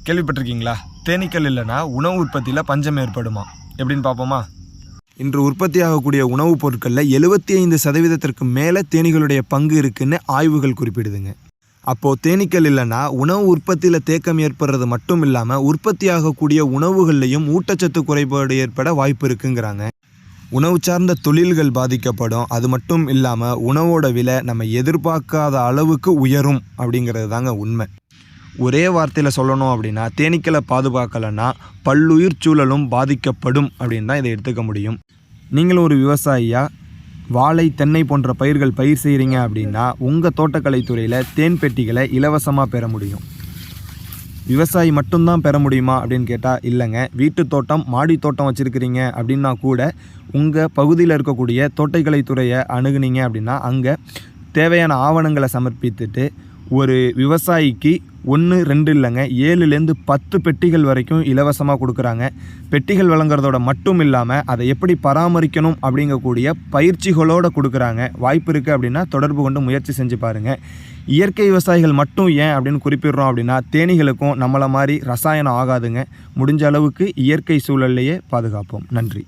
கேள்விப்பட்டிருக்கீங்களா? தேனீக்கள் இல்லைன்னா உணவு உற்பத்தியில் பஞ்சம் ஏற்படுமா? எப்படின்னு பார்ப்போமா? இன்று உற்பத்தியாகக்கூடிய உணவுப் பொருட்களில் 75% மேலே தேனீகளுடைய பங்கு இருக்குன்னு ஆய்வுகள் குறிப்பிடுதுங்க. அப்போது தேனீக்கள் இல்லைன்னா உணவு உற்பத்தியில் தேக்கம் ஏற்படுறது மட்டும் இல்லாமல் உற்பத்தியாகக்கூடிய உணவுகள்லையும் ஊட்டச்சத்து குறைபாடு ஏற்பட வாய்ப்பு இருக்குங்கிறாங்க. உணவு சார்ந்த தொழில்கள் பாதிக்கப்படும். அது மட்டும் இல்லாமல் உணவோட விலை நம்ம எதிர்பார்க்காத அளவுக்கு உயரும் அப்படிங்கிறது தாங்க உண்மை. ஒரே வார்த்தையில் சொல்லணும் அப்படின்னா, தேனீக்களை பாதுகாக்கலைன்னா பல்லுயிர் சூழலும் பாதிக்கப்படும் அப்படின்னு தான் இதை எடுத்துக்க முடியும். நீங்களும் ஒரு விவசாயியாக வாழை, தென்னை போன்ற பயிர் செய்கிறீங்க அப்படின்னா உங்கள் தோட்டக்கலைத்துறையில் தேன் பெட்டிகளை இலவசமாக பெற முடியும். விவசாயி மட்டும்தான் பெற முடியுமா அப்படின்னு கேட்டால் இல்லைங்க. வீட்டு தோட்டம், மாடி தோட்டம் வச்சுருக்கிறீங்க அப்படின்னா கூட உங்கள் பகுதியில் இருக்கக்கூடிய தோட்டக்கலைத்துறையை அணுகுனீங்க அப்படின்னா அங்கே தேவையான ஆவணங்களை சமர்ப்பித்துட்டு ஒரு விவசாயிக்கு 1, 2 இல்லைங்க 7லேருந்து 10 பெட்டிகள் வரைக்கும் இலவசமாக கொடுக்குறாங்க. பெட்டிகள் வழங்குறதோட மட்டும் இல்லாமல் அதை எப்படி பராமரிக்கணும் அப்படிங்கக்கூடிய பயிற்சிகளோடு கொடுக்குறாங்க. வாய்ப்பு இருக்குது அப்படின்னா தொடர்பு கொண்டு முயற்சி செஞ்சு பாருங்கள். இயற்கை விவசாயிகள் மட்டும் ஏன் அப்படின்னு குறிப்பிடுறோம் அப்படின்னா, தேனீகளுக்கும் நம்மளை மாதிரி ரசாயனம் ஆகாதுங்க. முடிஞ்ச அளவுக்கு இயற்கை சூழல்லையே பாதுகாப்போம். நன்றி.